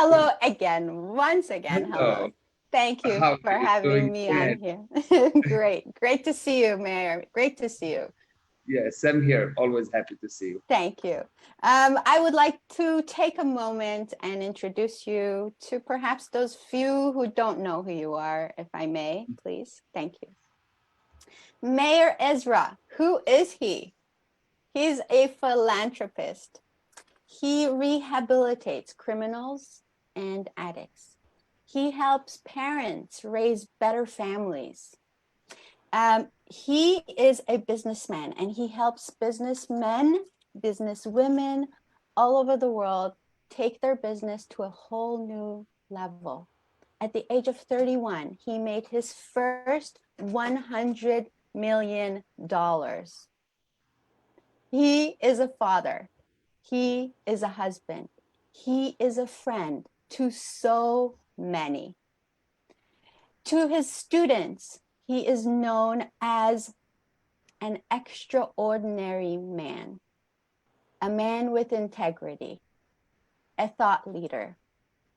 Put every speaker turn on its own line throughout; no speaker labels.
Hello again, once again, hello.
Hello.
Thank you
How are
for
you doing
having me on
again?
here. Great to see you, Mayor. Great to see you.
Yeah, Sam here. Always happy to see you.
Thank you. I would like to take a moment and introduce you to perhaps those few who don't know who you are, if I may, please. Thank you. Meir Ezra, who is he? He's a philanthropist. He rehabilitates criminals and addicts. He helps parents raise better families. He is a businessman, and he helps businessmen, businesswomen all over the world take their business to a whole new level. At the age of 31, he made his first $100 million. He is a father. He is a husband. He is a friend to so many. To his students, he is known as an extraordinary man, a man with integrity, a thought leader,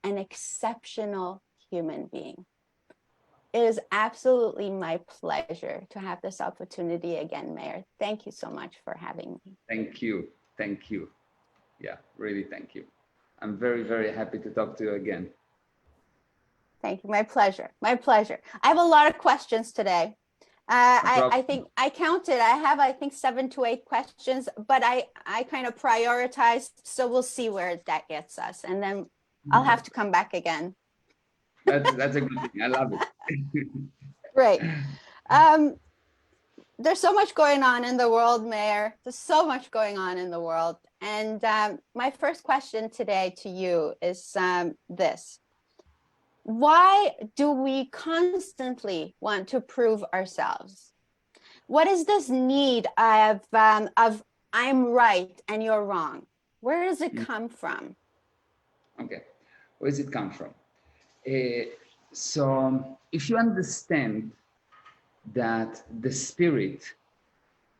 an exceptional human being. It is absolutely my pleasure to have this opportunity again, Mayor. Thank you so much for having me.
Thank you. Thank you. Yeah, really thank you. I'm very, very happy to talk to you again.
Thank you. My pleasure. My pleasure. I have a lot of questions today. I think I counted. I think 7 to 8 questions, but I kind of prioritized. So we'll see where that gets us. And then I'll have to come back again.
That's a good thing. I love it.
Great. There's so much going on in the world, Mayor. There's so much going on in the world. And my first question today to you is this. Why do we constantly want to prove ourselves? What is this need of I'm right and you're wrong? Where does it come from?
Okay, where does it come from? So if you understand that the spirit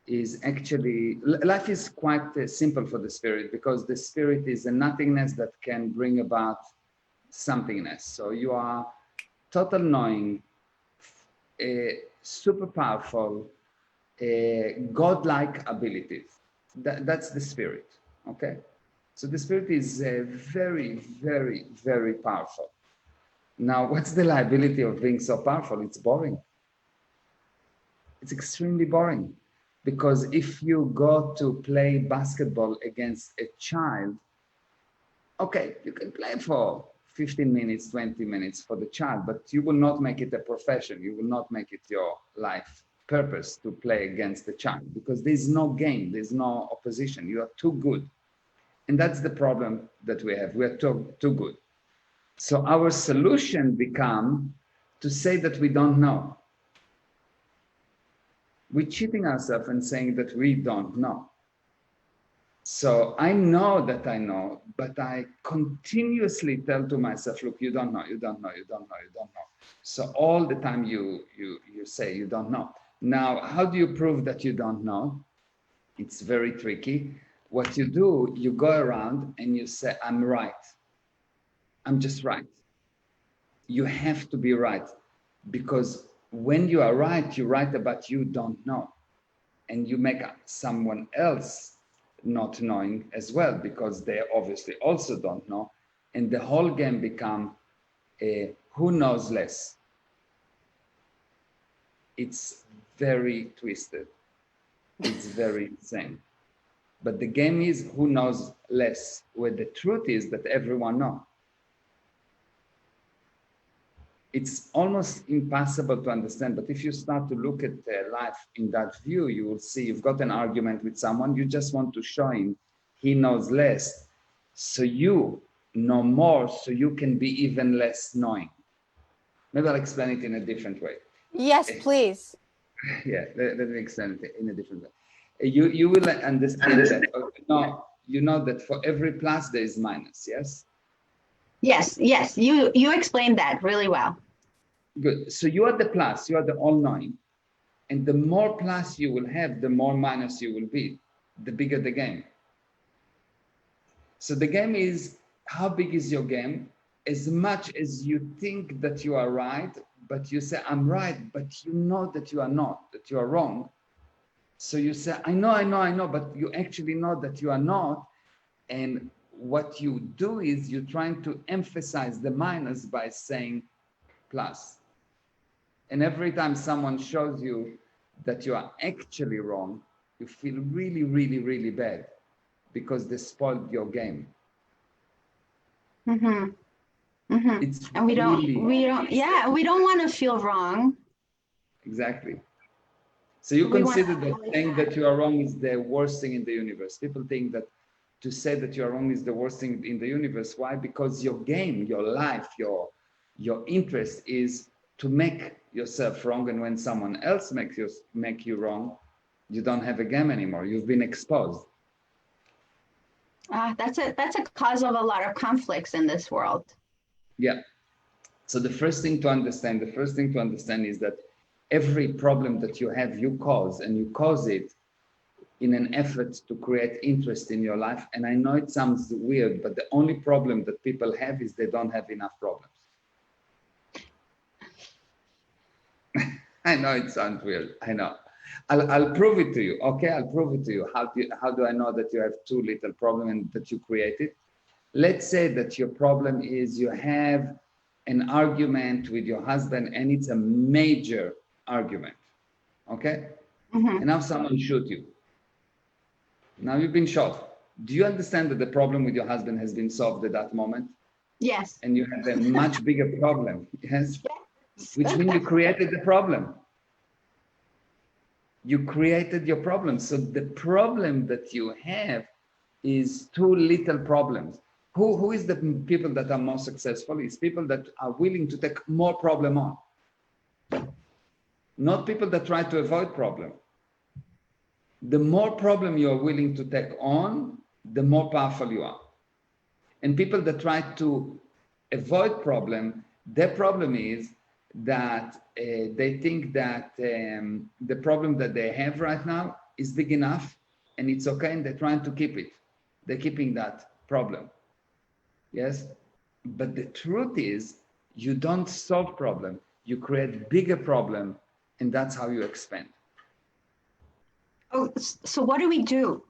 is actually, life is quite simple for the spirit, because the spirit is a nothingness that can bring about somethingness. So you are total knowing, super powerful, godlike abilities. That's the spirit. Okay, so the spirit is very, very, very powerful. Now, what's the liability of being so powerful? It's boring. It's extremely boring, because if you go to play basketball against a child, okay, you can play for 15 minutes, 20 minutes for the child, but you will not make it a profession. You will not make it your life purpose to play against the child, because there's no game, there's no opposition. You are too good. And that's the problem that we have. We are too good. So our solution become to say that we don't know. We're cheating ourselves and saying that we don't know. So I know that I know, but I continuously tell to myself, look, you don't know, you don't know, you don't know, you don't know. So all the time you say you don't know. Now, how do you prove that you don't know? It's very tricky. What you do, you go around and you say, I'm right. I'm just right. You have to be right, because when you are right, you write about you don't know, and you make someone else not knowing as well, because they obviously also don't know, and the whole game become a who knows less. It's very twisted. It's very insane. But the game is who knows less, where the truth is that everyone knows. It's almost impossible to understand, but if you start to look at life in that view, you will see you've got an argument with someone, you just want to show him he knows less, so you know more, so you can be even less knowing. Maybe I'll explain it in a different way.
Yes, please.
Yeah, let me explain it in a different way. You will understand that, you know that for every plus there is minus, yes?
Yes, you explained that really well.
Good. So you are the plus, you are the all-knowing. And the more plus you will have, the more minus you will be, the bigger the game. So the game is, how big is your game? as much as you think that you are right, but you say, I'm right, but you know that you are not, that you are wrong. So you say, I know, but you actually know that you are not. And what you do is you're trying to emphasize the minus by saying plus. And every time someone shows you that you are actually wrong, you feel really, really, really bad because they spoiled your game.
Mm-hmm. Mm-hmm.
It's
And
really
we don't want to feel wrong.
exactly. So you
We want
consider
to
that
avoid
saying
that.
that you are wrong is the worst thing in the universe. People think that to say that you are wrong is the worst thing in the universe. Why? Because your game, your life, your interest is to make yourself wrong. And when someone else make you wrong, you don't have a game anymore. You've been exposed.
That's a cause of a lot of conflicts in this world.
Yeah. So the first thing to understand is that every problem that you have, you cause, and you cause it in an effort to create interest in your life. And I know it sounds weird, but the only problem that people have is they don't have enough problems. I know it sounds weird. I know. I'll prove it to you. Okay, I'll prove it to you. How do I know that you have too little problem and that you created? Let's say that your problem is you have an argument with your husband and it's a major argument. Okay?
Mm-hmm.
And now someone shoot you. Now you've been shot. Do you understand that the problem with your husband has been solved at that moment?
Yes.
And you have a much bigger problem. Yes?
Yes.
Which means you created the problem. You created your problem. So the problem that you have is too little problems. Who is the people that are more successful? It's people that are willing to take more problem on. Not people that try to avoid problem. The more problem you are willing to take on, the more powerful you are. And people that try to avoid problem, their problem is that they think that the problem that they have right now is big enough and it's okay, and they're trying to keep it. They're keeping that problem. Yes? But the truth is, you don't solve problem, you create bigger problem, and that's how you expand.
Oh, so what do we do?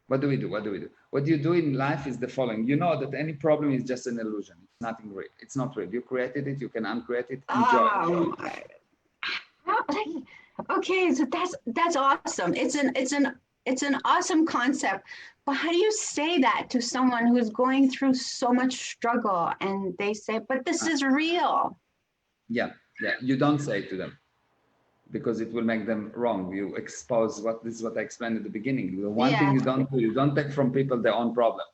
What do we do? What do we do? What you do in life is the following. You know that any problem is just an illusion. It's nothing real. It's not real. You created it. You can uncreate it. Enjoy it.
Okay, so that's awesome. It's an awesome concept. But how do you say that to someone who's going through so much struggle and they say, but this is real?
Yeah. You don't say it to them because it will make them wrong. You expose this is what I explained at the beginning. The one thing you don't do, you don't take from people their own problem.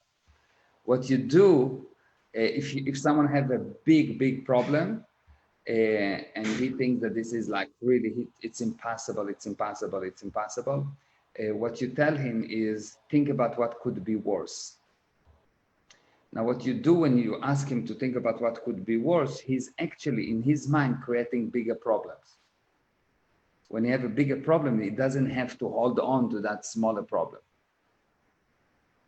What you do, if someone have a big problem, and he thinks that this is like really, it's impossible. What you tell him is think about what could be worse. Now, what you do when you ask him to think about what could be worse, he's actually in his mind creating bigger problems. When you have a bigger problem, he doesn't have to hold on to that smaller problem.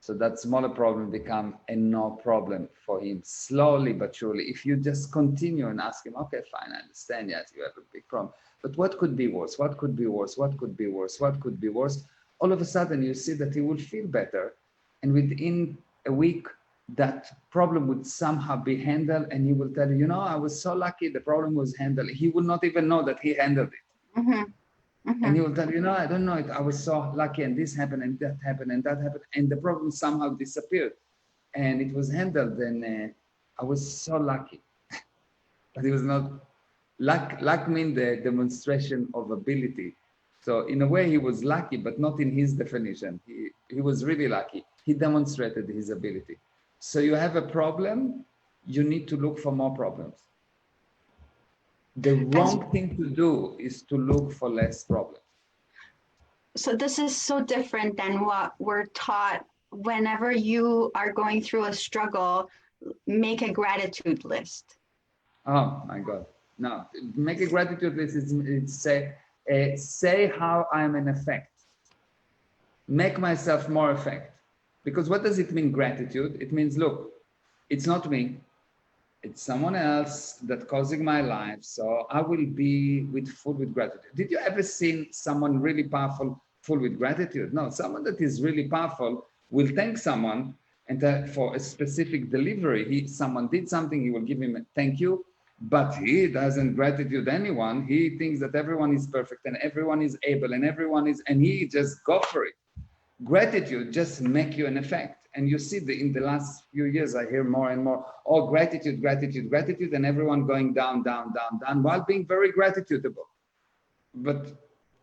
So that smaller problem become a no problem for him, slowly but surely. If you just continue and ask him, okay, fine, I understand, yes, you have a big problem, but what could be worse? What could be worse? What could be worse? What could be worse? All of a sudden you see that he will feel better. And within a week, that problem would somehow be handled, and he will tell you, I was so lucky the problem was handled. He will not even know that he handled it.
Mm-hmm. Mm-hmm.
And he will tell you, I don't know it. I was so lucky, and this happened, and that happened, and that happened, and the problem somehow disappeared, and it was handled. And I was so lucky, but it was not luck. Luck means the demonstration of ability. So in a way, he was lucky, but not in his definition. He was really lucky. He demonstrated his ability. So you have a problem, you need to look for more problems. The wrong thing to do is to look for less problems.
So this is so different than what we're taught. Whenever you are going through a struggle, make a gratitude list.
Oh my God. No, make a gratitude list is say how I'm an effect. Make myself more effect. Because what does it mean, gratitude? It means, look, it's not me. It's someone else that causing my life. So I will be full with gratitude. Did you ever see someone really powerful, full with gratitude? No, someone that is really powerful will thank someone and for a specific delivery. Someone did something, he will give him a thank you, but he doesn't gratitude anyone. He thinks that everyone is perfect and everyone is able and and he just go for it. Gratitude just make you an effect. And you see in the last few years, I hear more and more, oh, gratitude, gratitude, gratitude, and everyone going down, down, down, down, while being very gratitudable. But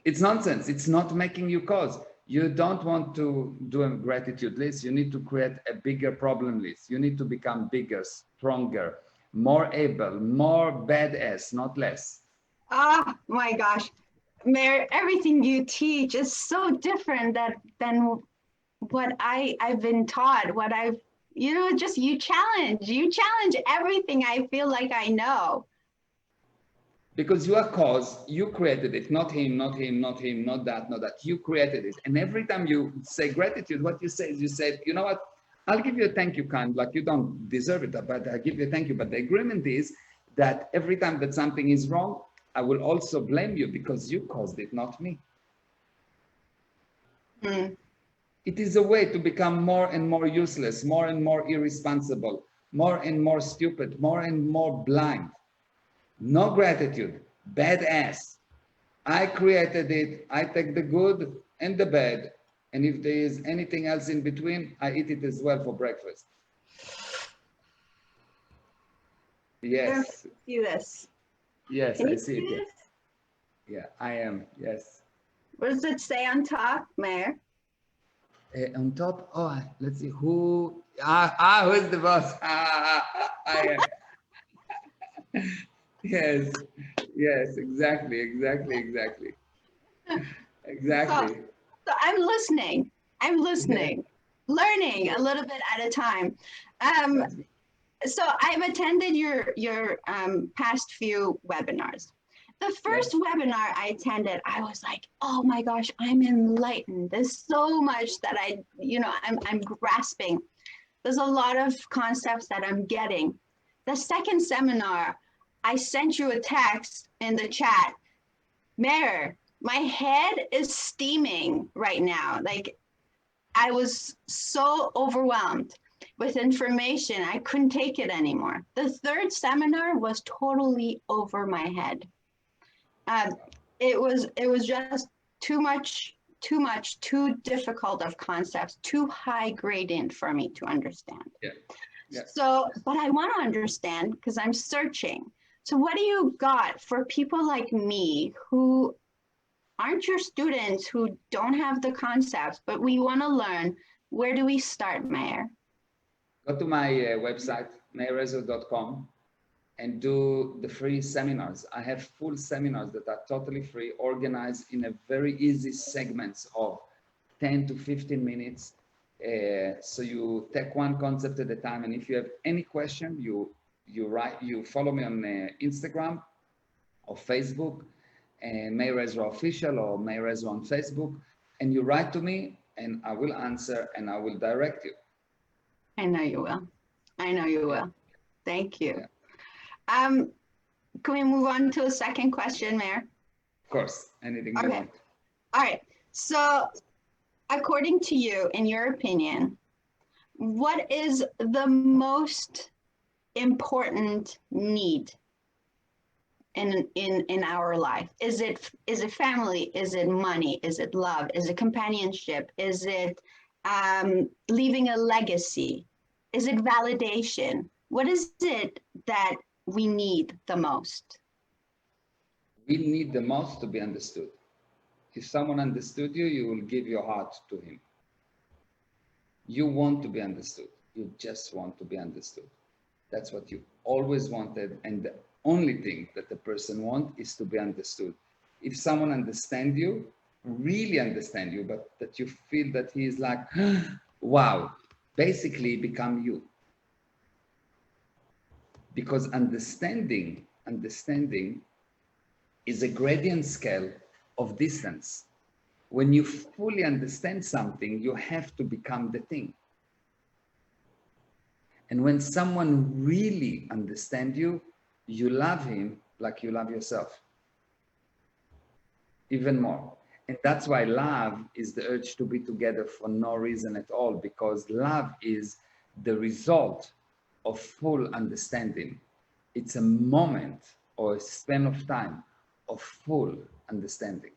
it's nonsense. It's not making you cause. You don't want to do a gratitude list. You need to create a bigger problem list. You need to become bigger, stronger, more able, more badass, not less.
Oh my gosh, Meir, everything you teach is so different than what I've been taught, what I've, just you challenge everything I feel like I know.
Because you are cause, you created it, not him, not him, not him, not that, not that. You created it. And every time you say gratitude, what you say is you say, you know what, I'll give you a thank you kind, like you don't deserve it, but I give you a thank you. But the agreement is that every time that something is wrong, I will also blame you because you caused it, not me.
Mm.
It is a way to become more and more useless, more and more irresponsible, more and more stupid, more and more blind. No gratitude, badass. I created it. I take the good and the bad. And if there is anything else in between, I eat it as well for breakfast. Yes.
See this.
Yes,
Can
I
you
see
see
it.
this?
Yeah, I am. Yes.
What does it say on top, Meir?
On top, oh, let's see who. Who's the boss? I am. Yes, yes, exactly.
So,
Exactly.
so I'm listening, learning a little bit at a time. Um, so I've attended your past few webinars. The first webinar I attended, I was like, oh my gosh, I'm enlightened. There's so much that I'm grasping. There's a lot of concepts that I'm getting. The second seminar, I sent you a text in the chat. Meir, my head is steaming right now. Like, I was so overwhelmed with information. I couldn't take it anymore. The third seminar was totally over my head. It was just too difficult of concepts, too high gradient for me to understand.
Yeah.
So, but I want to understand because I'm searching. So what do you got for people like me who aren't your students, who don't have the concepts, but we want to learn? Where do we start, Meir?
Go to my website, meirezra.com, and do the free seminars. I have full seminars that are totally free, organized in a very easy segments of 10 to 15 minutes. So you take one concept at a time. And if you have any question, you follow me on Instagram or Facebook, Meir Ezra Official or Meir Ezra on Facebook, and you write to me and I will answer and I will direct you.
I know you will. I know you will. Thank you.
Yeah.
Can we move on to a second question, Meir?
Of course, anything you want.
All right. So, according to you, in your opinion, what is the most important need in our life? Is it family? Is it money? Is it love? Is it companionship? Is it leaving a legacy? Is it validation? What is it that we need the most?
We need the most to be understood. If someone understood you, you will give your heart to him. You want to be understood. You just want to be understood. That's what you always wanted. And the only thing that the person wants is to be understood. If someone understands you, really understand you, but that you feel that he is like, wow, basically become you. Because understanding is a gradient scale of distance. When you fully understand something, you have to become the thing. And when someone really understands you, you love him like you love yourself, even more. And that's why love is the urge to be together for no reason at all, because love is the result of full understanding. It's a moment or a span of time of full understanding.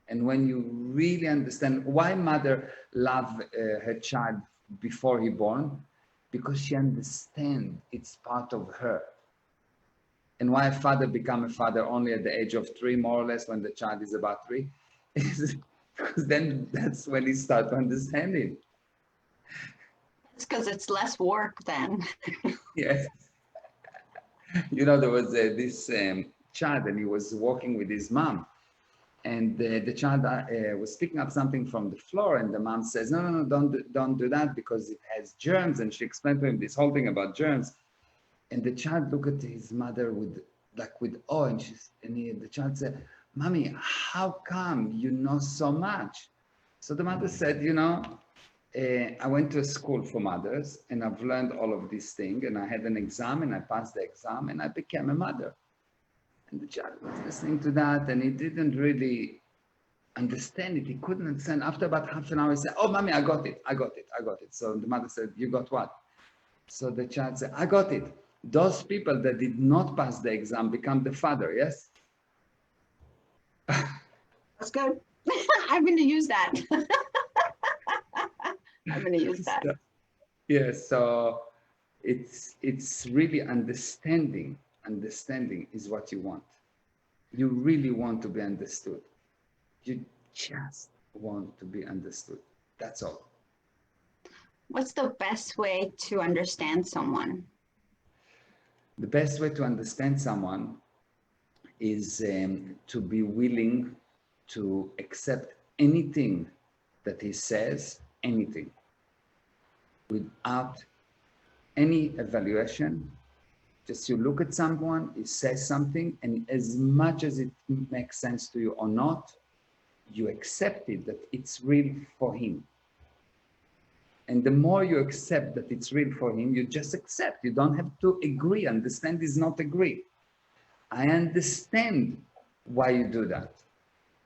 And when you really understand why mother love her child before he born, because she understands it's part of her. And why a father become a father only at the age of 3, more or less, when the child is about 3, is because then that's when he start understanding.
It's because it's less work then.
Yes. You know, there was this child, and he was walking with his mom, and the child was picking up something from the floor, and the mom says, no, no, no, don't do that, because it has germs. And she explained to him this whole thing about germs. And the child looked at his mother with awe, and the child said, "Mommy, how come you know so much?" So the mother said, "You know, I went to a school for mothers, and I've learned all of these things, and I had an exam, and I passed the exam, and I became a mother." And the child was listening to that, and he didn't really understand it. He couldn't understand. After about half an hour, he said, "Oh, Mommy, I got it. I got it. I got it." So the mother said, "You got what?" So the child said, "I got it. Those people that did not pass the exam become the father, yes?"
That's good. I'm going to use that. I'm going to use that.
So, yeah, so it's really understanding. Understanding is what you want. You really want to be understood. You just want to be understood. That's all.
What's the best way to understand someone?
The best way to understand someone is to be willing to accept anything that he says, anything, without any evaluation. Just you look at someone, he says something, and as much as it makes sense to you or not, you accept it, that it's real for him. And the more you accept that it's real for him, you just accept. You don't have to agree. Understand is not agree. I understand why you do that.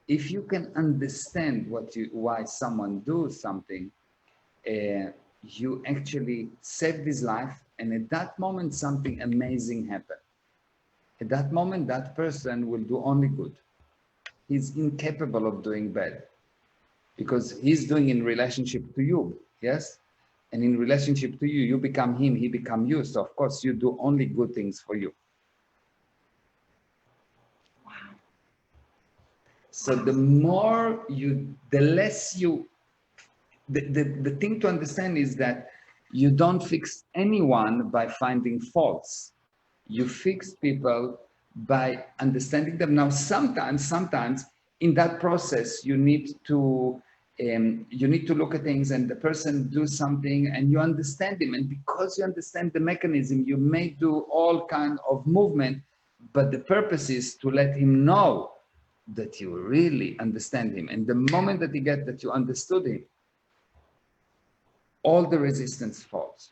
If you can understand why someone does something, you actually saved his life, and at that moment something amazing happened. At that moment, that person will do only good. He's incapable of doing bad, because he's doing in relationship to you, yes? And in relationship to you, you become him, he become you. So of course you do only good things for you.
Wow.
So the more you, the less you, the thing to understand is that you don't fix anyone by finding faults. You fix people by understanding them. Now, sometimes in that process, you need to look at things, and the person do something, and you understand him. And because you understand the mechanism, you may do all kind of movement, but the purpose is to let him know that you really understand him. And the moment that he gets that you understood him, all the resistance falls,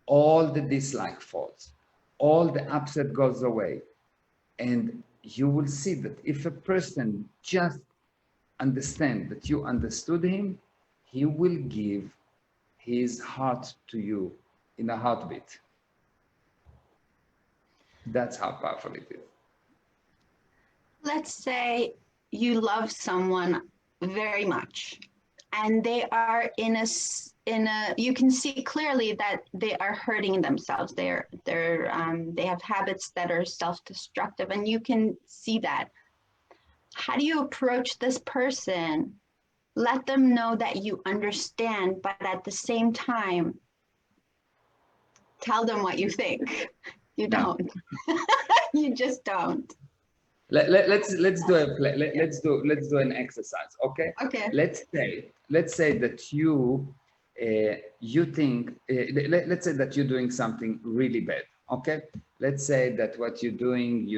all the dislike falls, all the upset goes away. And you will see that if a person just understands that you understood him, he will give his heart to you in a heartbeat. That's how powerful it is.
Let's say you love someone very much, and they are in a you can see clearly that they are hurting themselves. They have habits that are self-destructive, and you can see that. How do you approach this person? Let them know that you understand, but at the same time, tell them what you think. You don't. You just don't.
Let's do an exercise, okay?
Okay.
Let's say that you think let's say that you're doing something really bad, okay? Let's say that what you're doing,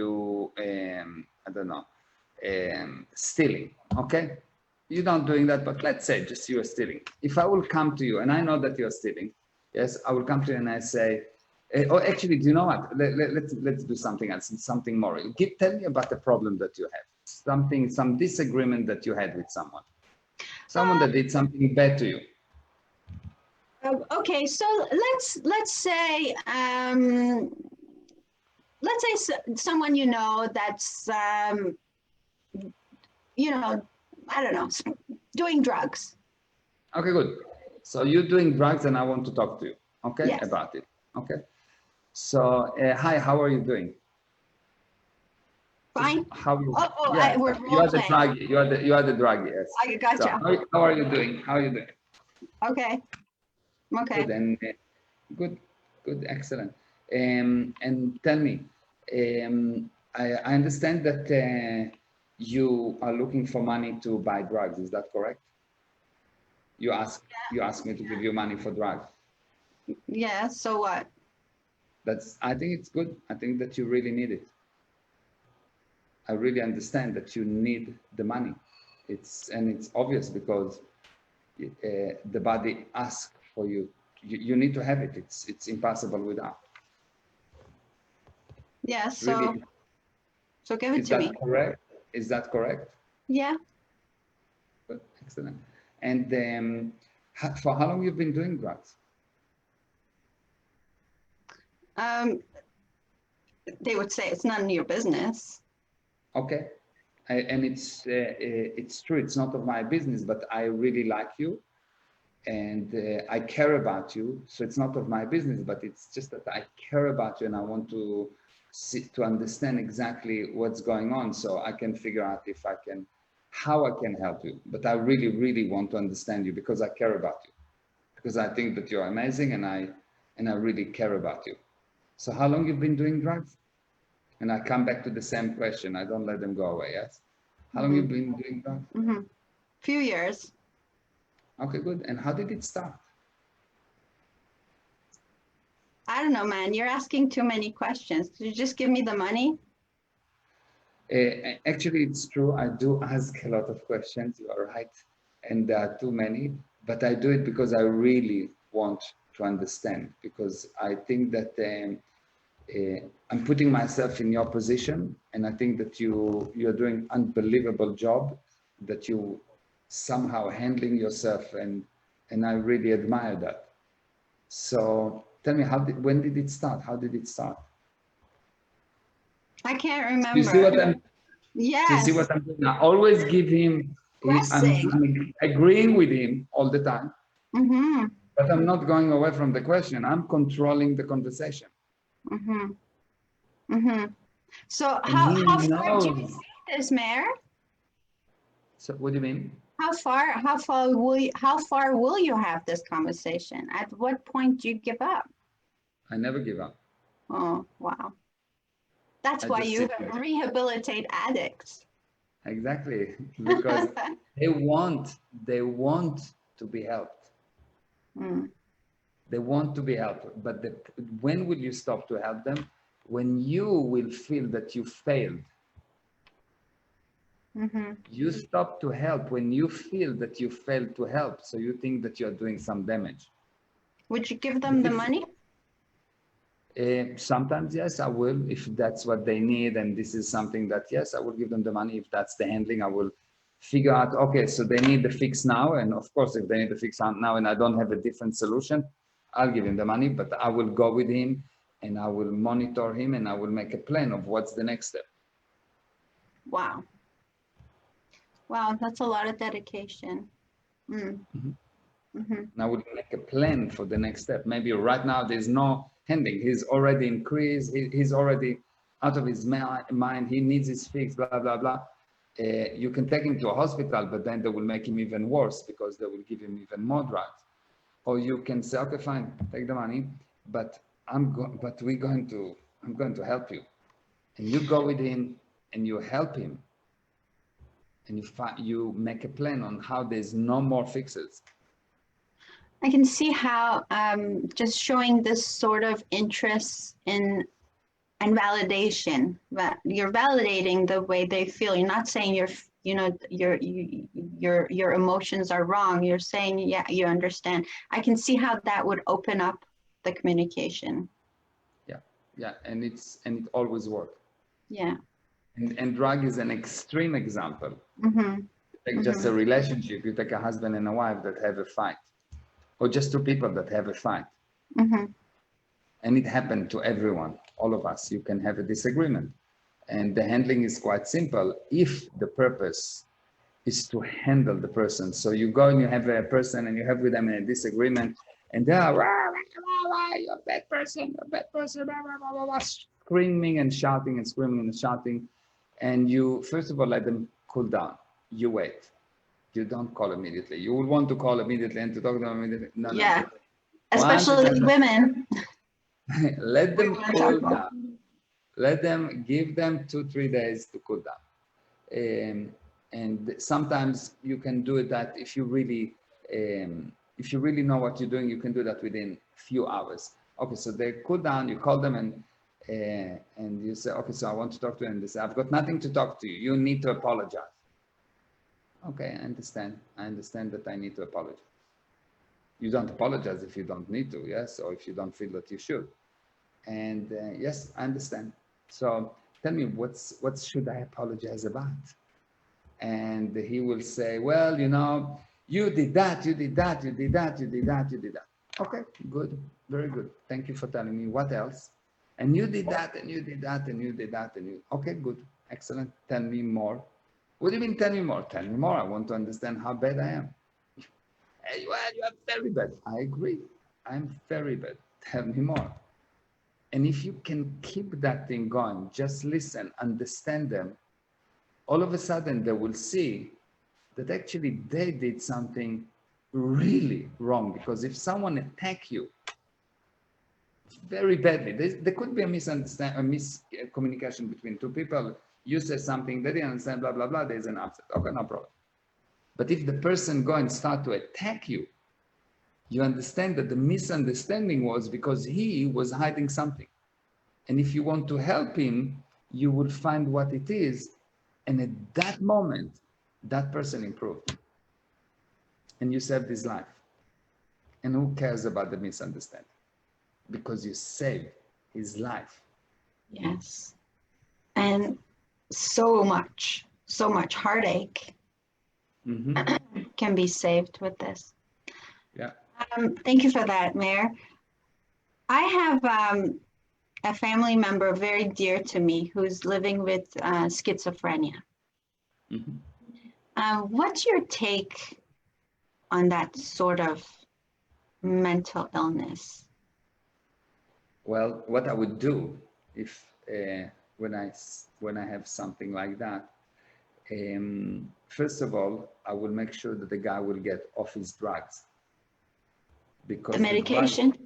I don't know, stealing, okay? You're not doing that, but let's say just you're stealing. If I will come to you and I know that you're stealing, yes, I will come to you and I say, oh, actually, do you know what? Let's do something else, something more. Tell me about the problem that you have, some disagreement that you had with someone that did something bad to you.
Okay, so let's say someone you know that's you know, I don't know, doing drugs.
Okay, good. So you're doing drugs and I want to talk to you, okay,
Yes.
about it. Okay. So, hi, how are you doing?
Fine.
How you?
Oh,
Yeah,
we're
you are the
role-playing.
druggie. You are the druggie. Yes.
I gotcha.
So how are you doing? How are you doing?
Okay. Okay.
Good and good, excellent. And tell me, I understand that you are looking for money to buy drugs. Is that correct? You ask me to give you money for drugs.
Yeah. So what?
I think it's good. I think that you really need it. I really understand that you need the money. It's obvious because the body asks for you. You need to have it. It's impossible without.
Yeah.
Really,
So give it
is
to
that
me.
correct? Is that correct?
Yeah.
Good, excellent. And for how long you've been doing drugs?
They would say it's none of your business.
Okay, and it's true. It's not of my business, but I really like you, and I care about you. So it's not of my business, but it's just that I care about you, and I want to understand exactly what's going on, so I can figure out how I can help you. But I really, really want to understand you because I care about you, because I think that you're amazing, and I really care about you. So how long you've been doing drugs? And I come back to the same question. I don't let them go away. Yes. How long you've been doing drugs?
Few years.
Okay, good. And how did it start?
I don't know, man. You're asking too many questions. Could you just give me the money?
Actually, it's true. I do ask a lot of questions. You are right. And there are too many. But I do it because I really want to understand. Because I think that I'm putting myself in your position. And I think that you're doing unbelievable job. That you somehow handling yourself. And I really admire that. So tell me, when did it start? How did it start?
I can't remember.
You see what I'm?
Yes.
Do you see what I'm doing? I always give him. I'm agreeing with him all the time, but I'm not going away from the question. I'm controlling the conversation.
So how far do you see this, Meir?
So what do you mean?
How far will you have this conversation? At what point do you give up?
I never give up.
Oh, wow. That's why you rehabilitate addicts.
Exactly, because they want to be helped. They want to be helped, but when will you stop to help them? When you will feel that you failed. You stop to help when you feel that you failed to help, so you think that you're doing some damage.
Would you give them the money?
Sometimes, yes, I will, if that's what they need, and this is something that, yes, I will give them the money. If that's the handling, I will figure out, okay, so they need the fix now, and of course, if they need the fix now and I don't have a different solution, I'll give him the money, but I will go with him, and I will monitor him, and I will make a plan of what's the next step.
Wow. Wow, that's a lot of dedication.
Now we'll make a plan for the next step. Maybe right now there's no handling. He's already increased. He's already out of his mind. He needs his fix, blah, blah, blah. You can take him to a hospital, but then they will make him even worse because they will give him even more drugs. Or you can say, okay, fine, take the money, but I'm going to help you. And you go with him and you help him. And you make a plan on how there's no more fixes.
I can see how just showing this sort of interest in and validation. You're validating the way they feel. You're not saying your emotions are wrong. You're saying, yeah, you understand. I can see how that would open up the communication.
Yeah, and it always works.
Yeah.
And drug is an extreme example. Like just a relationship, you take a husband and a wife that have a fight, or just two people that have a fight. And it happened to everyone, all of us. You can have a disagreement. And the handling is quite simple if the purpose is to handle the person. So you go and you have a person and you have with them a disagreement, and they are, you're a bad person, screaming and shouting and screaming and shouting. And you, first of all, let them cool down. You wait. You don't call immediately. You will want to call immediately and to talk to them immediately. No.
Especially women.
Let them cool down. Let them, give them 2-3 days to cool down. And sometimes you can do that if you really know what you're doing, you can do that within a few hours. Okay, so they cool down, you call them and you say, okay, so I want to talk to you, and they say, I've got nothing to talk to you. You need to apologize. Okay, I understand. I understand that I need to apologize. You don't apologize if you don't need to, yes, or if you don't feel that you should. And yes, I understand. So tell me, what should I apologize about? And he will say, well, you did that, you did that, you did that, you did that, you did that. Okay, good, very good. Thank you for telling me. What else? And you did that, and you did that, and you did that, and you. Okay, good, excellent. Tell me more. What do you mean, tell me more? Tell me more. I want to understand how bad I am. Hey, well, you are very bad. I agree. I'm very bad. Tell me more. And if you can keep that thing going, just listen, understand them, all of a sudden they will see that actually they did something really wrong. Because if someone attack you very badly, there could be a miscommunication between two people. You say something, they didn't understand, blah, blah, blah, there's an upset. Okay, no problem. But if the person go and start to attack you, you understand that the misunderstanding was because he was hiding something. And if you want to help him, you will find what it is. And at that moment, that person improved. And you saved his life. And who cares about the misunderstanding? Because you saved his life.
Yes. And so much heartache can be saved with this.
Yeah.
Thank you for that, Meir. I have a family member very dear to me who's living with schizophrenia. What's your take on that sort of mental illness?
Well, what I would do if when I have something like that, first of all, I will make sure that the guy will get off his drugs. Because
the medication?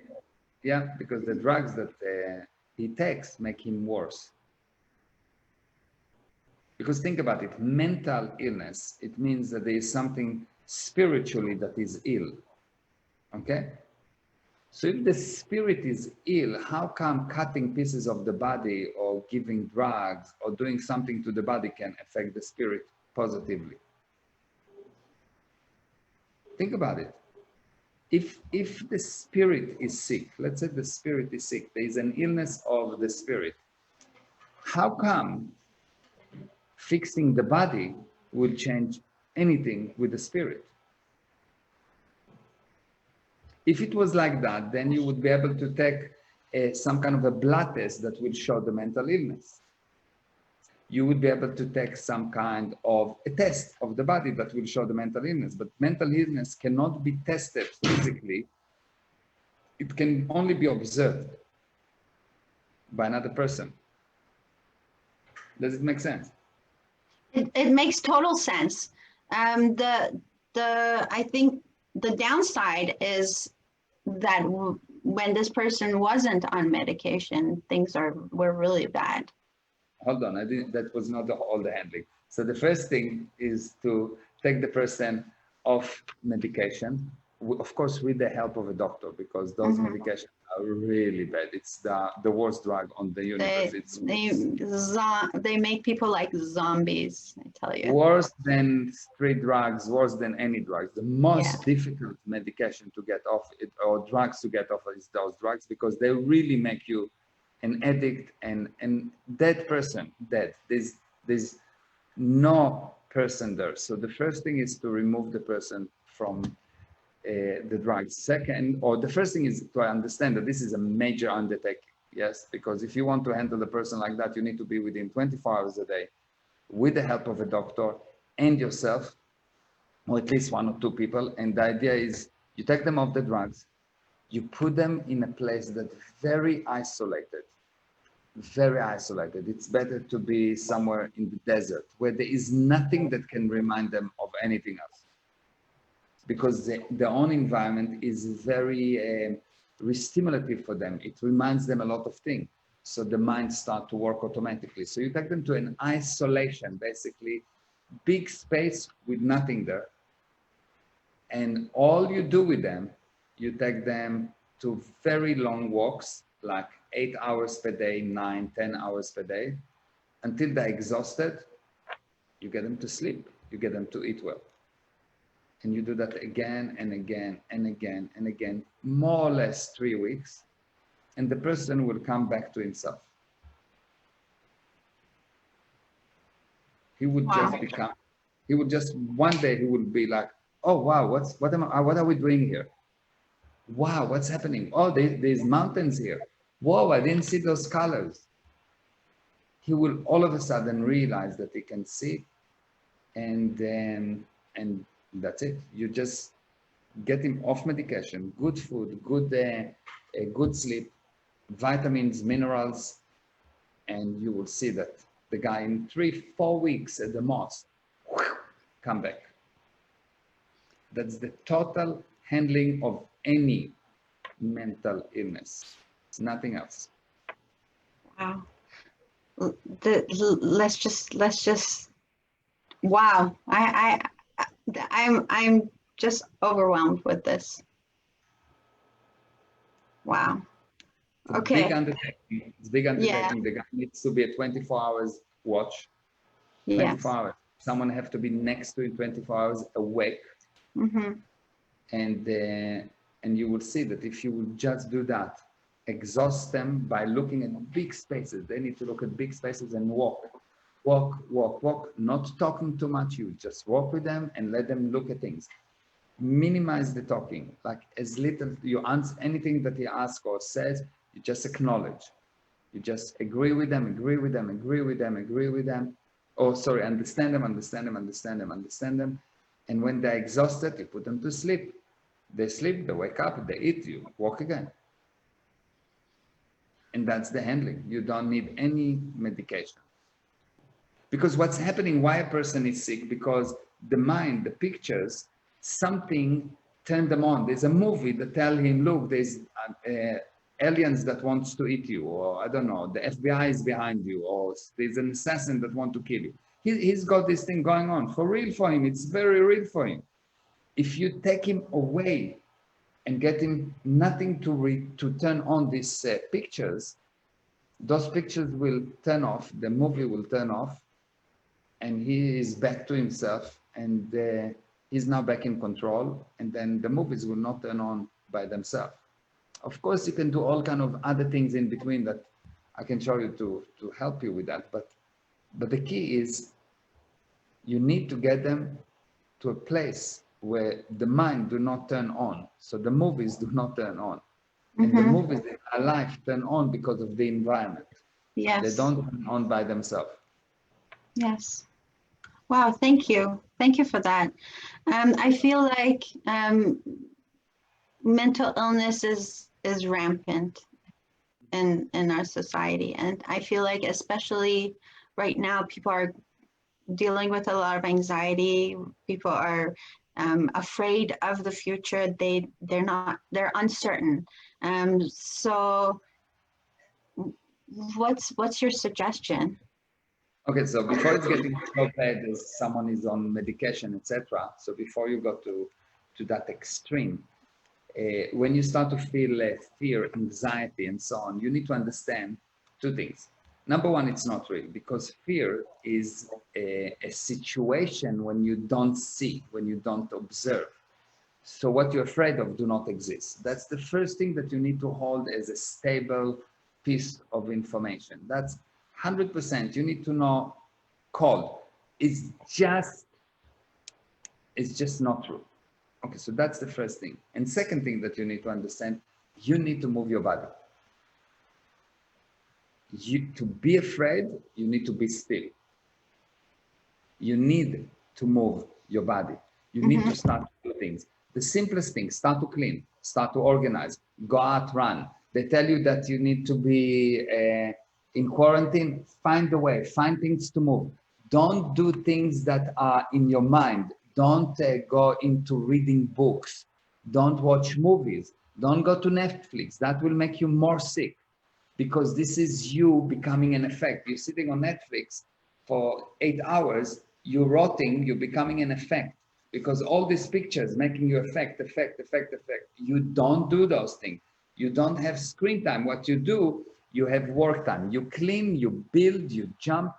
Because the drugs that he takes make him worse. Because think about it, mental illness, it means that there is something spiritually that is ill. Okay? So if the spirit is ill, how come cutting pieces of the body or giving drugs or doing something to the body can affect the spirit positively? Think about it. If the spirit is sick, let's say the spirit is sick, there is an illness of the spirit, how come fixing the body will change anything with the spirit? If it was like that, then you would be able to take some kind of a blood test that will show the mental illness. You would be able to take some kind of a test of the body that will show the mental illness. But mental illness cannot be tested physically. It can only be observed by another person. Does it make sense?
It makes total sense. I think the downside is that when this person wasn't on medication, things were really bad.
Hold on, that was not all the handling. So the first thing is to take the person off medication, of course, with the help of a doctor, because those medications really bad. It's the worst drug on the universe. It's
They make people like zombies, I tell you.
worse than street drugs, worse than any drugs. The
Yeah.
most difficult medication to get off it, or drugs to get off, is those drugs, because they really make you an addict and dead person, dead. There's no person there. So the first thing is to remove the person from the drugs. Second, or the first thing is to understand that this is a major undertaking. Yes, because if you want to handle the person like that, you need to be within 24 hours a day, with the help of a doctor and yourself, or at least one or two people. And the idea is you take them off the drugs, you put them in a place that's very isolated, very isolated. It's better to be somewhere in the desert where there is nothing that can remind them of anything else, because their own environment is very re-stimulative for them. It reminds them a lot of things. So the mind starts to work automatically. So you take them to an isolation, basically, big space with nothing there. And all you do with them, you take them to very long walks, like 8 hours per day, 9, 10 hours per day, until they're exhausted. You get them to sleep, you get them to eat well. And you do that again and again and again and again, more or less 3 weeks, and the person will come back to himself. He would just become, he would just, one day he would be like, oh wow, what are we doing here? Wow, what's happening? Oh, there's mountains here. Whoa, I didn't see those colors. He will all of a sudden realize that he can see, and that's it. You just get him off medication, good food, good sleep, vitamins, minerals, and you will see that the guy in 3-4 weeks at the most, come back. That's the total handling of any mental illness, nothing else.
Wow. Let's just. Wow. I'm just overwhelmed with this. Wow.
It's
Okay.
big undertaking. It's big undertaking. The guy needs to be a 24 hours watch. 24
Yes.
hours. Someone have to be next to him 24 hours awake.
Mm-hmm.
And you will see that if you will just do that, exhaust them by looking at big spaces. They need to look at big spaces and walk, not talking too much. You just walk with them and let them look at things. Minimize the talking, like as little, you answer anything that he asks or says, you just acknowledge. You just agree with them, agree with them, agree with them, agree with them. Oh, sorry, understand them, understand them, understand them, understand them. And when they're exhausted, you put them to sleep. They sleep, they wake up, they eat, you walk again. And that's the handling. You don't need any medication. Because what's happening, why a person is sick? Because the mind, the pictures, something turned them on. There's a movie that tell him, look, there's aliens that wants to eat you, or I don't know, the FBI is behind you, or there's an assassin that want to kill you. He's got this thing going on for real for him. It's very real for him. If you take him away and get him nothing to turn on these pictures, those pictures will turn off, the movie will turn off, and he is back to himself, and he's now back in control, and then the movies will not turn on by themselves. Of course, you can do all kind of other things in between that I can show you to help you with that, but the key is you need to get them to a place where the mind do not turn on. So the movies do not turn on. And the movies in our life turn on because of the environment.
Yes.
They don't turn on by themselves.
Yes. Wow, thank you. Thank you for that. I feel like mental illness is rampant in our society. And I feel like
especially right now, people are dealing with a lot of anxiety. People are afraid of the future. They're uncertain. So what's your suggestion?
Okay, so before it's getting so bad as someone is on medication, etc. So before you go to that extreme, when you start to feel fear, anxiety, and so on, you need to understand two things. Number one, it's not real, because fear is a situation when you don't see, when you don't observe. So what you're afraid of do not exist. That's the first thing that you need to hold as a stable piece of information. That's 100%. You need to know cold. It's just not true. Okay, so that's the first thing. And second thing that you need to understand, you need to move your body. To be afraid, you need to be still. You need to move your body. You need to start to do things. The simplest thing, start to clean, start to organize, go out, run. They tell you that you need to be in quarantine, find a way, find things to move. Don't do things that are in your mind. Don't go into reading books. Don't watch movies. Don't go to Netflix. That will make you more sick, because this is you becoming an effect. You're sitting on Netflix for 8 hours, you're rotting, you're becoming an effect, because all these pictures making you effect. You don't do those things. You don't have screen time. What you do, you have work time. You clean, you build, you jump,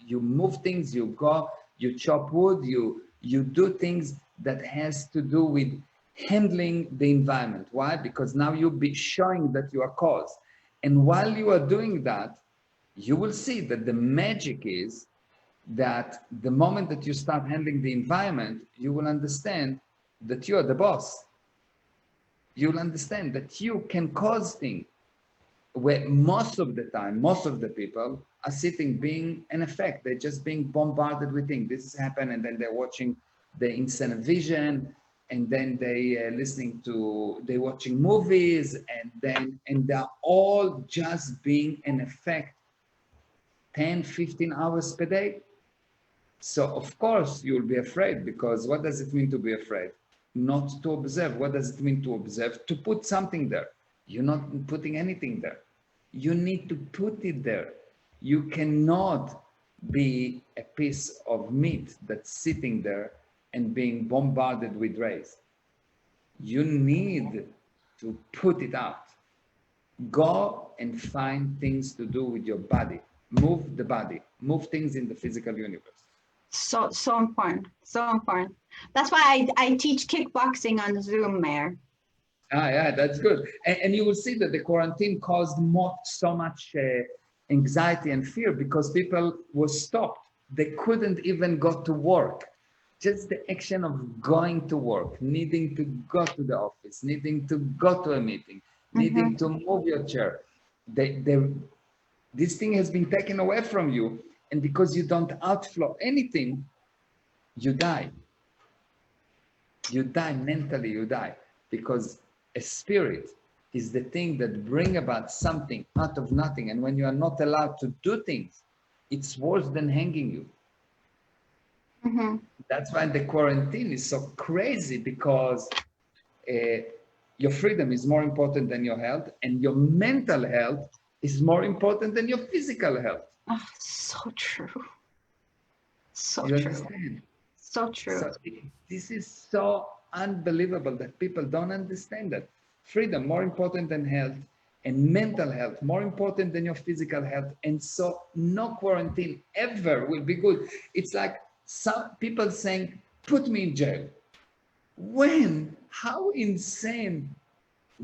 you move things, you go, you chop wood, you do things that has to do with handling the environment. Why? Because now you'll be showing that you are cause. And while you are doing that, you will see that the magic is that the moment that you start handling the environment, you will understand that you are the boss. You'll understand that you can cause things, where most of the time, most of the people are sitting being an effect. They're just being bombarded with things. This has happened, and then they're watching the insane vision, and then they're watching movies, and they're all just being an effect 10, 15 hours per day. So of course you'll be afraid, because what does it mean to be afraid? Not to observe. What does it mean to observe? To put something there. You're not putting anything there. You need to put it there. You cannot be a piece of meat that's sitting there and being bombarded with rays. You need to put it out. Go and find things to do with your body. Move the body. Move things in the physical universe.
So important. So important. That's why I teach kickboxing on Zoom, Meir.
Yeah, that's good. And you will see that the quarantine caused so much anxiety and fear, because people were stopped. They couldn't even go to work. Just the action of going to work, needing to go to the office, needing to go to a meeting, needing to move your chair. This thing has been taken away from you. And because you don't outflow anything, you die. You die mentally, you die. Because a spirit is the thing that brings about something out of nothing. And when you are not allowed to do things, it's worse than hanging you. That's why the quarantine is so crazy, because your freedom is more important than your health, and your mental health is more important than your physical health.
Oh, so true. So
You
true.
understand?
So true.
So this is so unbelievable that people don't understand that. Freedom more important than health, and mental health more important than your physical health. And so no quarantine ever will be good. It's like some people saying, put me in jail. When? How insane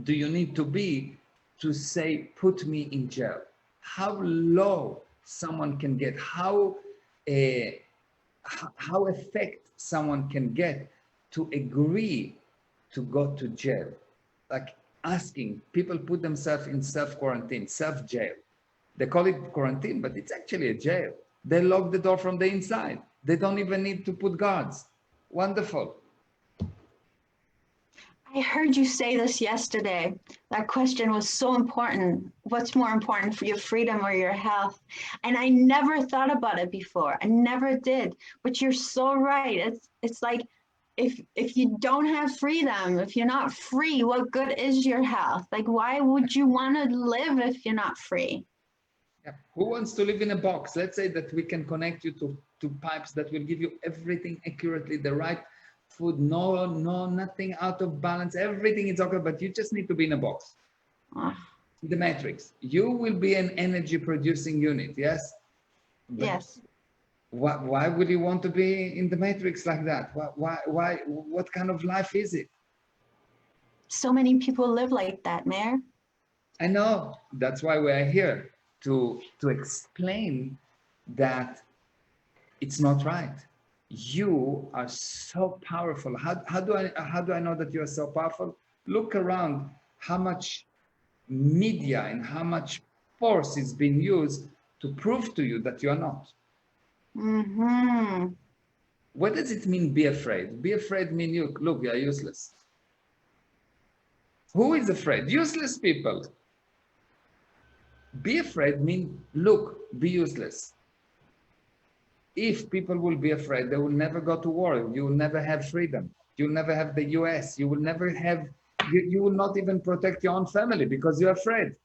do you need to be to say, put me in jail? How low someone can get, how effect someone can get to agree to go to jail. Like asking, people put themselves in self-quarantine, self-jail. They call it quarantine, but it's actually a jail. They lock the door from the inside. They don't even need to put guards. Wonderful.
I heard you say this yesterday. That question was so important. What's more important for your freedom or your health? And I never thought about it before. I never did. But you're so right. It's like if you don't have freedom, if you're not free, what good is your health? Like, why would you want to live if you're not free?
Yeah. Who wants to live in a box? Let's say that we can connect you to pipes that will give you everything accurately, the right food, no, nothing out of balance. Everything is okay, but you just need to be in a box.
Ah,
The matrix. You will be an energy producing unit, yes? But
yes.
why would you want to be in the matrix like that? Why, what kind of life is it?
So many people live like that, Meir.
I know, that's why we're here, to explain that it's not right. You are so powerful. How do I know that you are so powerful? Look around how much media and how much force is being used to prove to you that you are not.
Mm-hmm.
What does it mean, be afraid? Be afraid mean you look, you are useless. Who is afraid? Useless people. Be afraid mean look, be useless. If people will be afraid, they will never go to war. You will never have freedom. You'll never have the US. You will never have, you will not even protect your own family because you're afraid.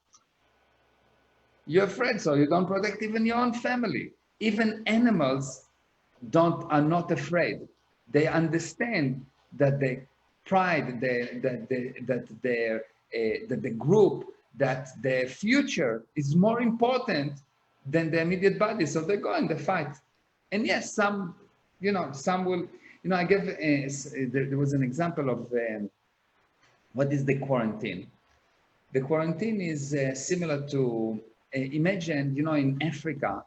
You're afraid, so you don't protect even your own family. Even animals are not afraid. They understand that the pride, that the group, that the future is more important than the immediate body. So they go and they fight. And yes, some will, I gave, there was an example of what is the quarantine. The quarantine is similar to, imagine, in Africa,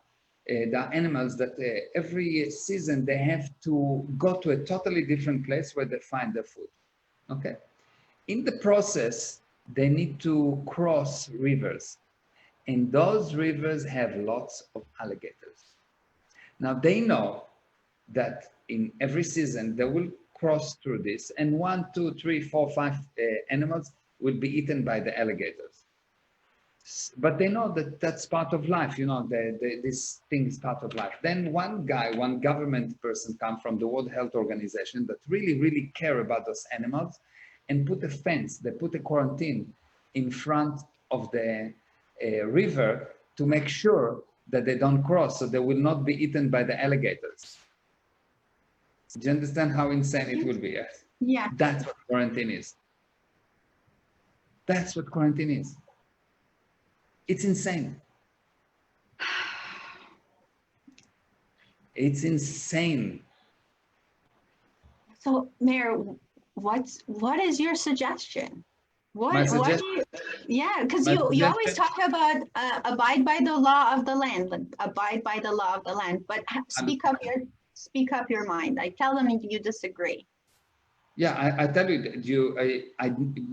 there are animals that every season they have to go to a totally different place where they find their food. Okay. In the process, they need to cross rivers, and those rivers have lots of alligators. Now they know that in every season they will cross through this, and 1, 2, 3, 4, 5 animals will be eaten by the alligators. But they know that that's part of life, this thing is part of life. Then one government person come from the World Health Organization that really care about those animals, and put a fence, they put a quarantine in front of the river to make sure that they don't cross, so they will not be eaten by the alligators. Do you understand how insane it will be? Yes.
Yeah.
That's what quarantine is. That's what quarantine is. It's insane. It's insane.
So, Mayor, what is your suggestion?
My suggestion,
Yeah, because
my
you always
suggestion,
talk about abide by the law of the land, like, abide by the law of the land. But speak up your mind. I tell them you disagree.
yeah, I tell you,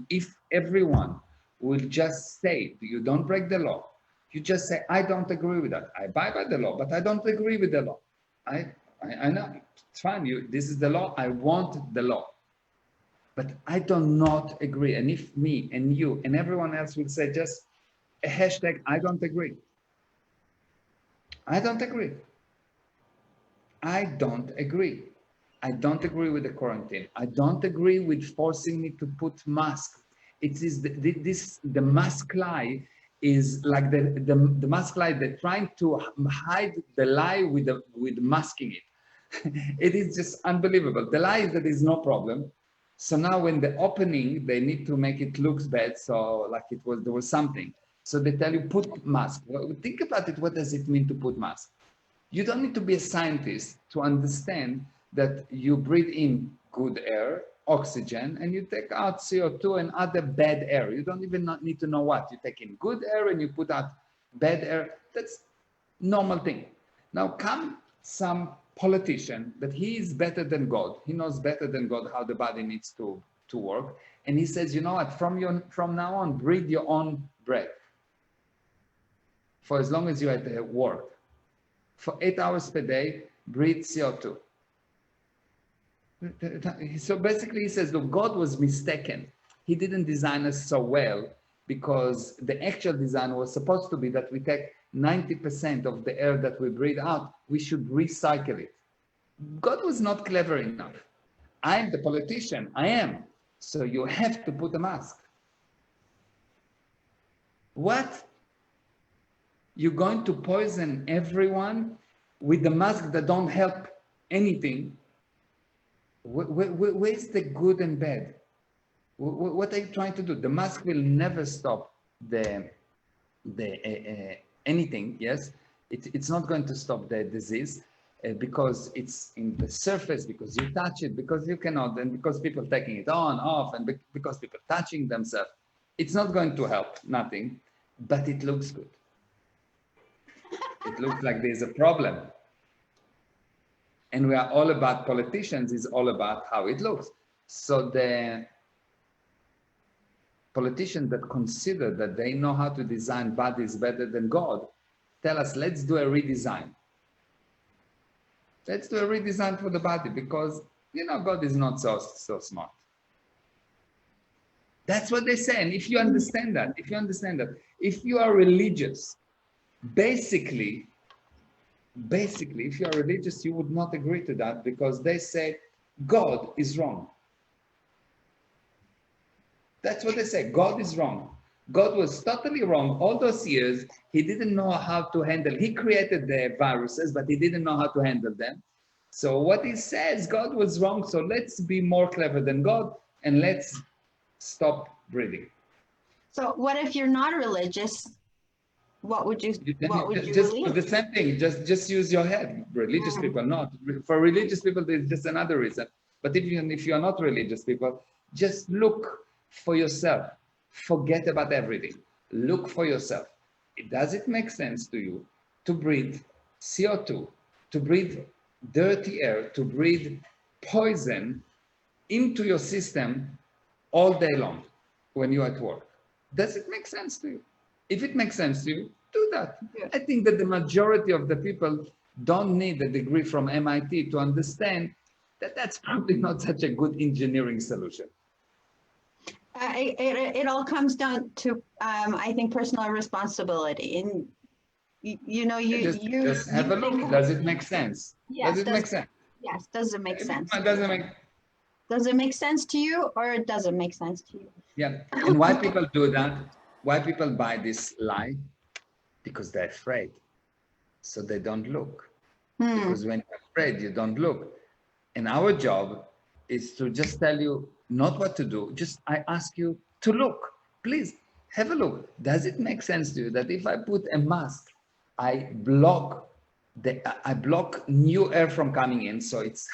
if everyone will just say, you don't break the law, you just say, I don't agree with that. I abide by the law, but I don't agree with the law. I know, it's fine. This is the law. I want the law. But I do not agree. And if me and you and everyone else will say just a hashtag, I don't agree. I don't agree. I don't agree. I don't agree with the quarantine. I don't agree with forcing me to put mask. It is the mask lie is like the mask lie. They're trying to hide the lie with masking it. It is just unbelievable. The lie is that there's no problem. So now when the opening, they need to make it looks bad. So like there was something. So they tell you put mask. Well, think about it. What does it mean to put mask? You don't need to be a scientist to understand that you breathe in good air, oxygen, and you take out CO2 and other bad air. You don't even need to know what. You take in good air and you put out bad air. That's normal thing. Now come some politician that he is better than God. He knows better than God how the body needs to work. And he says, you know what, from now on, breathe your own breath for as long as you're at work. For 8 hours per day, breathe CO2. So basically he says, look, God was mistaken. He didn't design us so well because the actual design was supposed to be that we take 90% of the air that we breathe out, we should recycle it. God was not clever enough. I'm the politician, I am. So you have to put a mask. What? You're going to poison everyone with the mask that don't help anything. Where's the good and bad? What are you trying to do? The mask will never stop the anything. Yes, it's not going to stop the disease because it's in the surface, because you touch it, because you cannot, and because people taking it on, off, and because people touching themselves. It's not going to help, nothing, but it looks good. It looks like there's a problem. And we are all about politicians, is all about how it looks. So the politicians that consider that they know how to design bodies better than God tell us, let's do a redesign. Let's do a redesign for the body because, you know, God is not so smart. That's what they say. And if you understand that, if you are religious, basically, if you are religious, you would not agree to that because they say God is wrong. That's what they say. God is wrong. God was totally wrong all those years. He didn't know how to handle. He created the viruses, but he didn't know how to handle them. So what he says, God was wrong. So let's be more clever than God and let's stop breathing.
So what if you're not religious? What would you
just
believe?
the same thing, just use your head. Religious people not. For religious people, there's just another reason. But if you are not religious people, just look for yourself. Forget about everything. Look for yourself. Does it make sense to you to breathe CO2, to breathe dirty air, to breathe poison into your system all day long when you're at work? Does it make sense to you? If it makes sense to you, do that.
Yeah.
I think that the majority of the people don't need a degree from MIT to understand that that's probably not such a good engineering solution.
It all comes down to, I think, personal responsibility. And
Just have a look. Does it make sense?
Yes,
Does it make sense?
Yes, does it make sense?
Does it make
sense to you, or it doesn't make sense to you?
Yeah. And why people do that? Why people buy this lie? Because they're afraid. So they don't look. Because when you're afraid, you don't look. And our job is to just tell you not what to do. Just I ask you to look. Please have a look. Does it make sense to you that if I put a mask, I block new air from coming in, so it's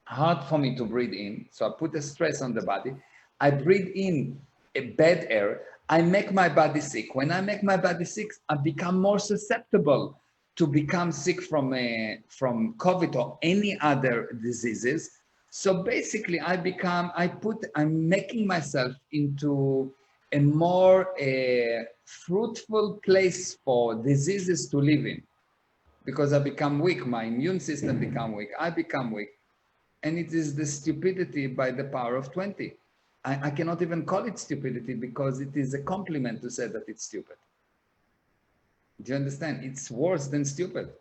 hard for me to breathe in. So I put a stress on the body. I breathe in a bad air. I make my body sick. When I make my body sick, I become more susceptible to become sick from COVID or any other diseases. So basically, I'm making myself into a more fruitful place for diseases to live in, because I become weak. My immune system become weak. I become weak, and it is the stupidity by the power of 20. I cannot even call it stupidity because it is a compliment to say that it's stupid. Do you understand? It's worse than stupid.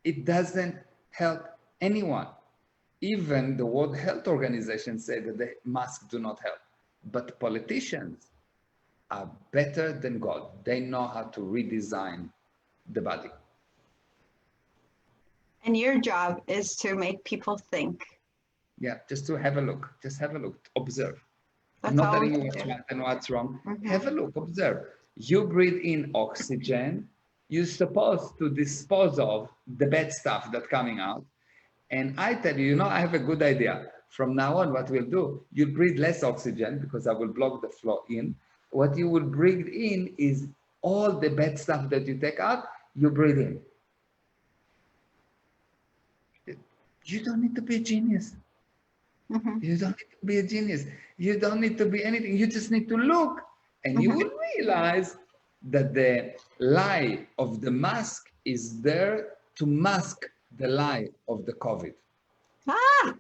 It doesn't help anyone. Even the World Health Organization said that the masks do not help. But politicians are better than God. They know how to redesign the body.
And your job is to make people think.
Yeah, just to have a look. Just have a look. Observe.
That's
I'm not
all
telling
we
you
can
what's
do.
right and what's wrong.
Mhm.
Have a look. Observe. You breathe in oxygen. You're supposed to dispose of the bad stuff that's coming out. And I tell you, I have a good idea. From now on, what we'll do, you'll breathe less oxygen because I will block the flow in. What you will breathe in is all the bad stuff that you take out, you breathe in. You don't need to be a genius.
Mhm.
You don't need to be a genius. You don't need to be anything. You just need to look, and you will realize that the lie of the mask is there to mask the lie of the COVID.
Ah!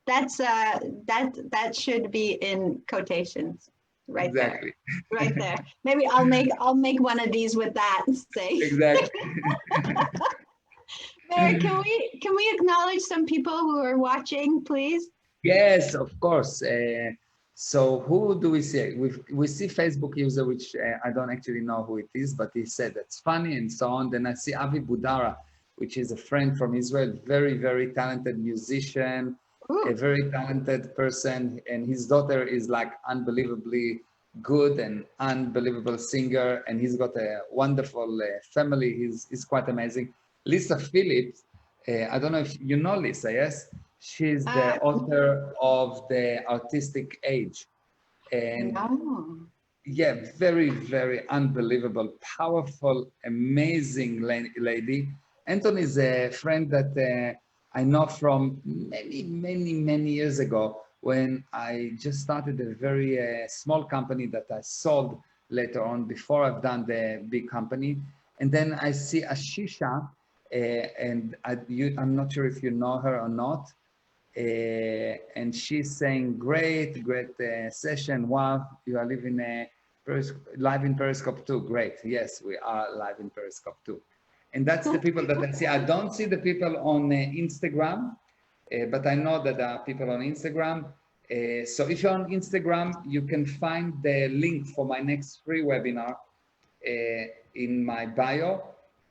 That should be in quotations right
Exactly.
there. Right there. Maybe I'll make one of these with that and say.
Exactly.
Meir, can we acknowledge some people who are watching, please?
Yes, of course. So who do we see? We see Facebook user, which I don't actually know who it is, but he said that's funny and so on. Then I see Avi Budara. which is a friend from Israel, very, very talented musician,
Ooh.
a very talented person, and his daughter is like unbelievably good and unbelievable singer, and he's got a wonderful family. He's quite amazing. Lisa Phillips, I don't know if you know Lisa, yes? She's the author of The Artistic Age. And
No.
yeah, very, very unbelievable, powerful, amazing lady. Anton is a friend that I know from many years ago when I just started a very small company that I sold later on before I've done the big company. And then I see Ashisha, and I'm not sure if you know her or not. And she's saying, great session. Wow, you are live in Periscope too. Great. Yes, we are live in Periscope too. And that's the people that I see. I don't see the people on Instagram, but I know that there are people on Instagram. So if you're on Instagram, you can find the link for my next free webinar in my bio.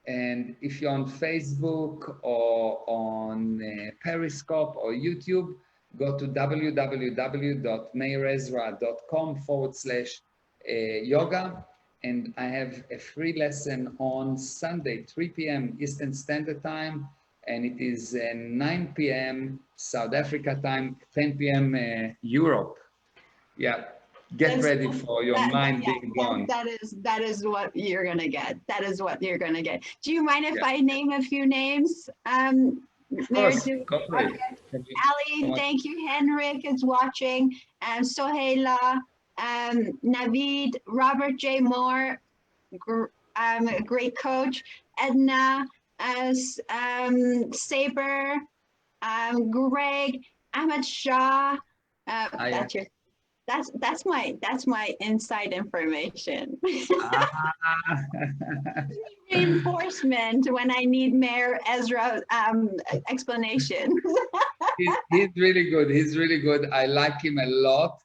And if you're on Facebook or on Periscope or YouTube, go to www.meirezra.com/yoga. And I have a free lesson on Sunday, 3 p.m. Eastern Standard Time. And it is 9 p.m. South Africa time, 10 p.m. Europe. Yeah. Get ready for your mind being blown.
That is what you're gonna get. That is what you're gonna get. Do you mind if I name a few names?
Of course, go for it.
Ali, thank you. Henrik is watching. Soheila, Navid, Robert J. Moore, great coach. Edna, Saber, Greg, Ahmed Shah. That's my inside information. Reinforcement when I need Meir Ezra explanation.
He's really good. He's really good. I like him a lot.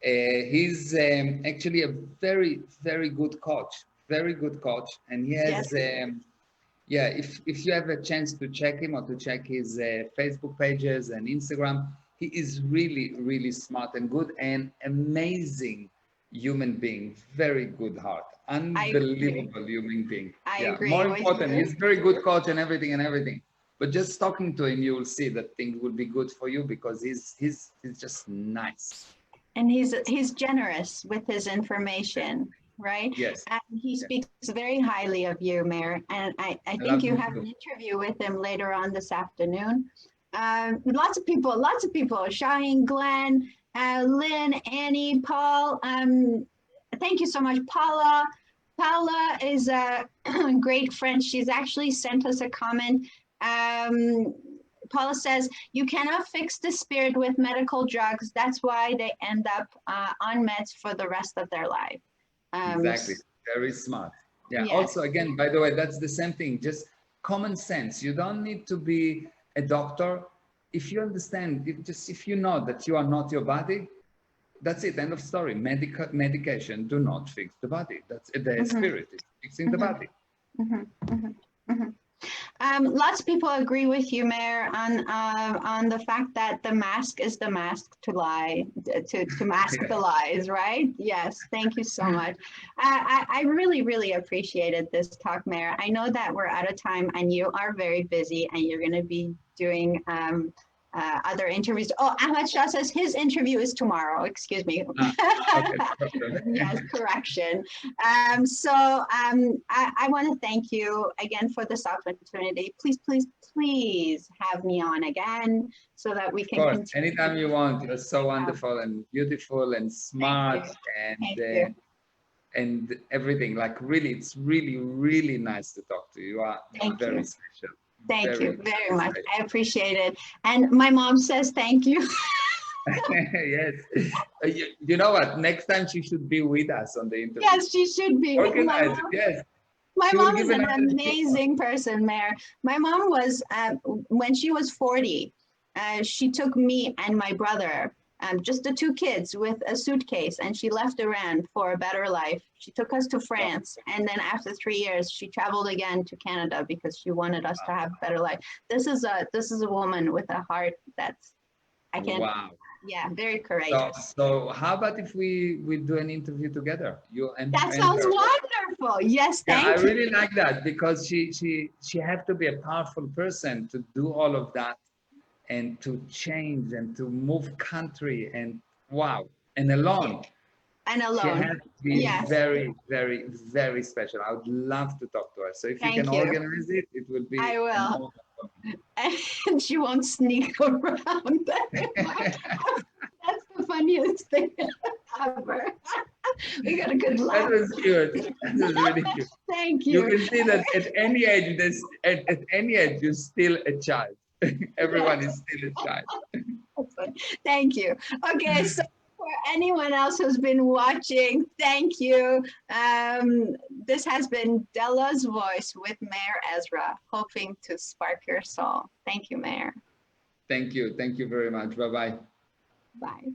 He's actually a very, very good coach. Very good coach. And he has, yeah, if you have a chance to check him or to check his Facebook pages and Instagram, he is really, really smart and good and amazing human being. Very good heart. Unbelievable human being.
I agree.
More important, he's very good coach and everything. But just talking to him, you will see that things will be good for you because he's just nice.
And he's generous with his information, right?
Yes.
And he speaks very highly of you, Meir. And I think you have an interview with him later on this afternoon. Lots of people, Shaheen, Glenn, Lynn, Annie, Paul. Thank you so much, Paula. Paula is a great friend. She's actually sent us a comment. Paula says, you cannot fix the spirit with medical drugs. That's why they end up on meds for the rest of their life.
Exactly. Very smart. Yeah. Yes. Also, again, by the way, that's the same thing. Just common sense. You don't need to be a doctor. If you understand, if you know that you are not your body, that's it. End of story. Medication do not fix the body. That's the spirit is fixing the body.
Lots of people agree with you, Meir, on the fact that the mask is the mask to lie, to mask the lies, right? Yes, thank you so much. I really appreciated this talk, Meir. I know that we're out of time and you are very busy and you're going to be doing other interviews. Oh, Ahmed Shah says his interview is tomorrow. Excuse me. Yes, correction. I want to thank you again for this opportunity. Please have me on again so that we can continue.
Anytime you want. You're so wonderful and beautiful and smart and everything. Like really, it's really nice to talk to you. You are very special.
Thank you very much. I appreciate it. And my mom says thank you.
Yes. You know what? Next time she should be with us on the interview.
Yes, she should be.
Organize. Yes.
My mom is an amazing person, Meir. My mom was, when she was 40, she took me and my brother just the two kids with a suitcase, and she left Iran for a better life. She took us to France, and then after 3 years, she traveled again to Canada because she wanted us to have a better life. This is a woman with a heart that's, I can't.
Wow.
Yeah, very courageous.
So how about if we do an interview together? You and
That sounds
her.
wonderful. Yes,
Yeah,
thank
I
you.
really like that because she have to be a powerful person to do all of that and to change and to move country and wow, and alone.
And
She
alone.
has to be
Yes.
very, very, very special. I would love to talk to her. So if you
Thank
can
you.
organize it, it will be
I
an
will.
honor.
And she won't sneak around. That's the funniest thing ever. We got a good laugh.
That was cute. That was really cute.
Thank
You
you.
can see that at any age, at any age, you're still a child. Everyone is still a child.
Thank you. Okay, so for anyone else who's been watching, thank you. This has been Dela's Voice with Meir Ezra, hoping to spark your soul. Thank you, Meir.
Thank you. Thank you very much. Bye-bye.
Bye.